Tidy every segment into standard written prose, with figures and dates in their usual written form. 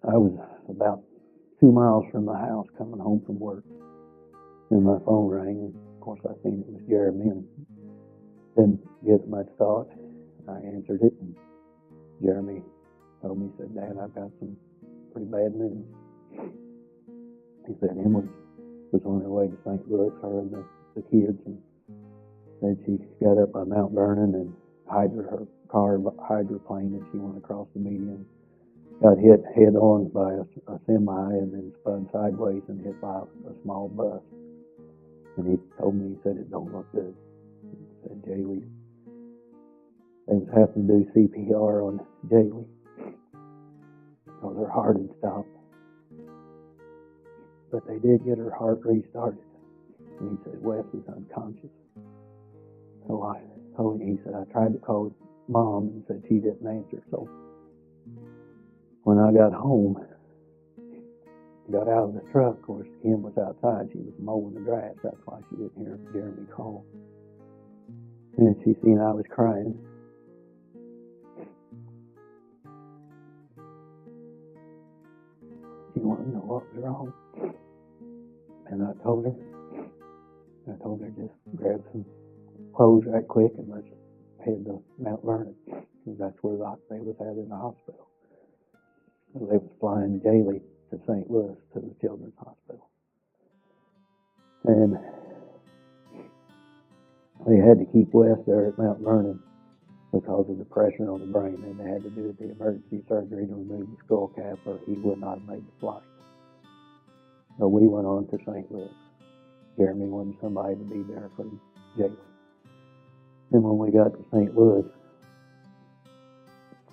I was about 2 miles from the house coming home from work, and my phone rang. Of course, I seen it was Jeremy, and didn't give it much thought. I answered it, and Jeremy told me, he said, "Dad, I've got some pretty bad news." He said Emily was on her way to St. Louis, her and the kids, and said she got up by Mount Vernon and her car hydroplaned, and she went across the median, got hit head on by a semi, and then spun sideways and hit by a small bus. And he told me, he said, "It don't look good." He said, "Jaylee," they was having to do CPR on Jaylee because her heart had stopped. But they did get her heart restarted. And he said, "Wes is unconscious." So I told him, he said, "I tried to call Mom," and said she didn't answer. So when I got home, got out of the truck, of course, Kim was outside. She was mowing the grass. That's why she didn't hear Jeremy call. And she seen I was crying. She wanted to know what was wrong. And I told her just grab some clothes right quick and let's head to Mount Vernon, because that's where they was at in the hospital. So they was flying Jaylee to St. Louis to the Children's Hospital. And they had to keep Wes there at Mount Vernon because of the pressure on the brain, and they had to do the emergency surgery to remove the skull cap, or he would not have made the flight. So we went on to St. Louis. Jeremy wanted somebody to be there for Jaylee. Then when we got to St. Louis,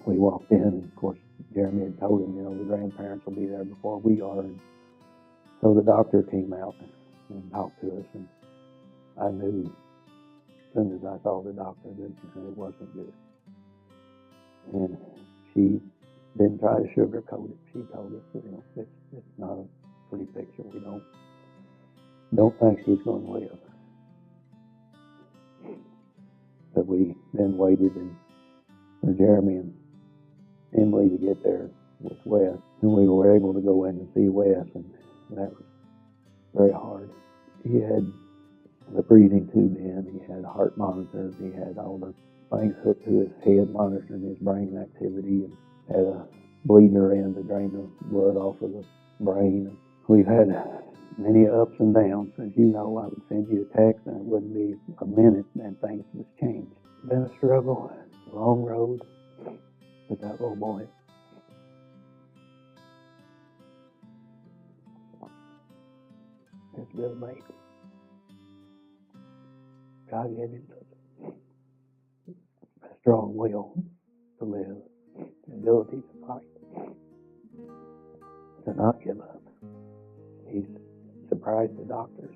we walked in, and of course, Jeremy had told him, the grandparents will be there before we are. And so the doctor came out and talked to us, and I knew as soon as I saw the doctor that it wasn't good. And she didn't try to sugarcoat it. She told us, it's not a pretty picture. We don't think she's going to live. But we then waited for Jeremy and Emily to get there with Wes, and we were able to go in and see Wes, and that was very hard. He had the breathing tube in, he had heart monitors, he had all the things hooked to his head monitoring his brain activity, and had a bleeder in to drain the blood off of the brain. We've had many ups and downs. As you know, I would send you a text and it wouldn't be a minute and things was changed. It's been a struggle, a long road. But that little boy, this little baby, God gave him a strong will to live, the ability to fight, to not give up. He's surprised the doctors.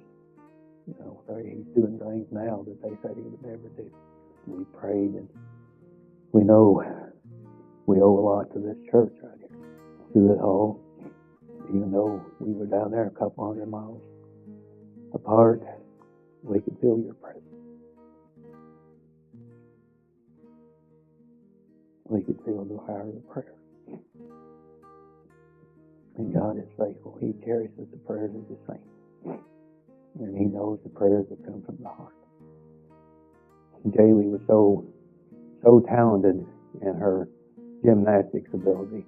He's doing things now that they said he would never do. We prayed, and we know we owe a lot to this church right here. Through it all, even though we were down there a couple 100 miles apart, we could feel your presence. We could feel the power of the prayer. And God is faithful. He cherishes the prayers of the saints. And He knows the prayers that come from the heart. Jaylee was so talented in her gymnastics ability,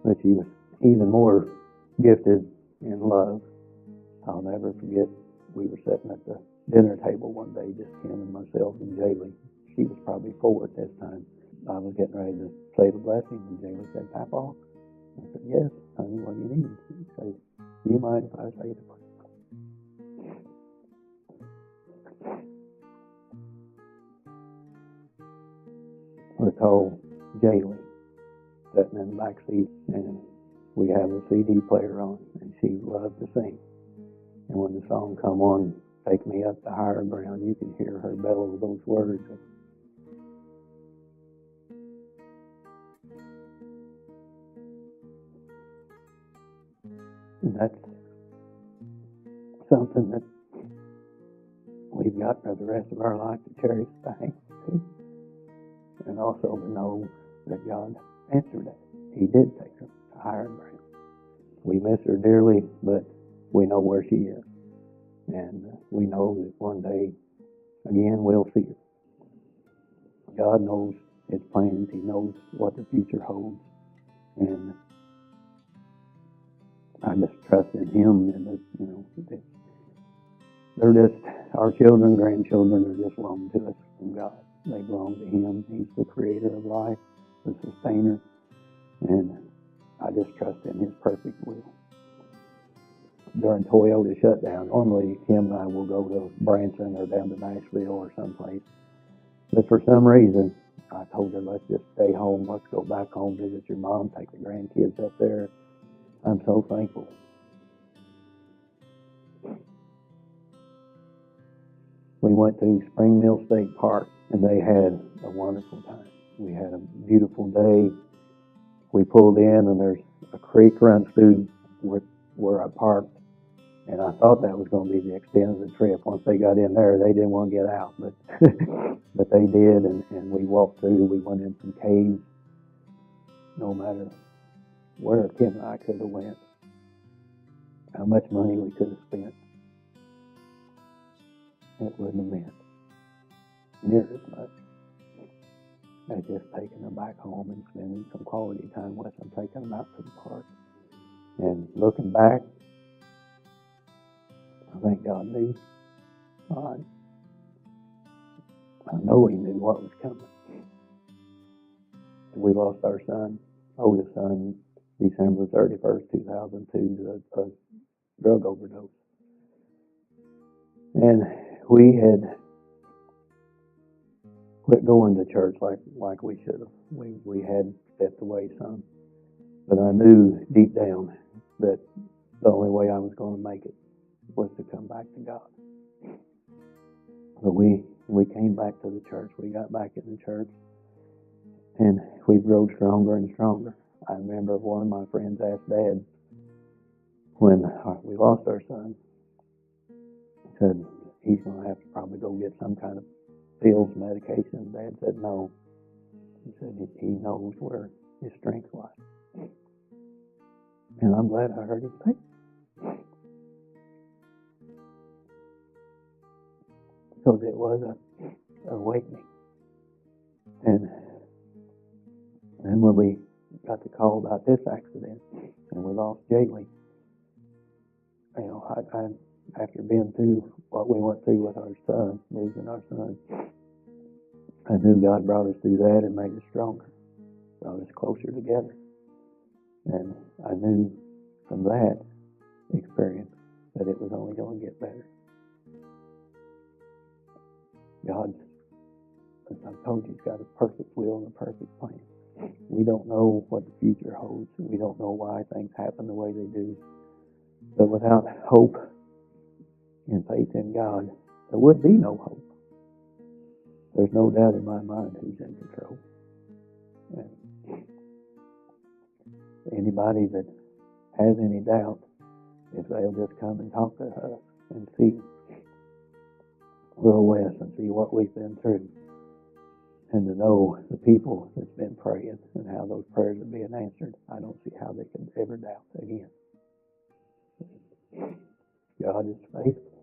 but she was even more gifted in love. I'll never forget, we were sitting at the dinner table one day, just Kim and myself and Jaylee. She was probably 4 at this time. I was getting ready to say the blessing, and Jaylee said, "Papa?" I said, "Yes, honey, what do you need?" She said, "Do you mind if I say the prayer?" We told Jaylee, sitting in the back seat, and we have a CD player on, and she loved to sing. And when the song come on, "Take Me Up to Higher Ground," you can hear her bellow those words. And that's something that we've got for the rest of our life to cherish the hang to, and also to know that God answered it. He did take her to higher ground. We miss her dearly, but we know where she is. And we know that one day, again, we'll see her. God knows His plans. He knows what the future holds. And I just trust in Him. And, they're just, our children, grandchildren are just loaned to us from God. They belong to Him. He's the creator of life, the sustainer. And I just trust in His perfect will. During Toyota shutdown, normally him and I will go to Branson or down to Nashville or someplace. But for some reason, I told her, let's just stay home. Let's go back home, visit your mom, take the grandkids up there. I'm so thankful. We went to Spring Mill State Park, and they had a wonderful time. We had a beautiful day. We pulled in, and there's a creek runs through where I parked. And I thought that was going to be the extent of the trip. Once they got in there, they didn't want to get out, but but they did, and we walked through. We went in some caves. No matter where Kim and I could have went, how much money we could have spent, it wouldn't have meant near as much as just taking them back home and spending some quality time with them, taking them out to the park. And looking back, I think God knew. I know He knew what was coming. We lost our son, oldest son, December 31st, 2002, to a drug overdose. And we had quit going to church like we should have. We had stepped away some. But I knew deep down that the only way I was going to make it was to come back to God. But we came back to the church. We got back in the church, and we grew stronger and stronger. I remember one of my friends asked Dad, when we lost our son, said he's going to have to probably go get some kind of pills, medication. Dad said no. He said he knows where his strength lies. And I'm glad I heard him say it. Because it was an awakening. And then when we got the call about this accident and we lost Jaylee, I after being through what we went through with our son, losing our son, I knew God brought us through that and made us stronger, brought us closer together. And I knew from that experience that it was only going to get better. God, as I've told you, He's got a perfect will and a perfect plan. We don't know what the future holds. We don't know why things happen the way they do. But without hope and faith in God, there would be no hope. There's no doubt in my mind who's in control. And anybody that has any doubt, if they'll just come and talk to us and see Little West and see what we've been through, and to know the people that's been praying and how those prayers are being answered, I don't see how they could ever doubt again. God is faithful.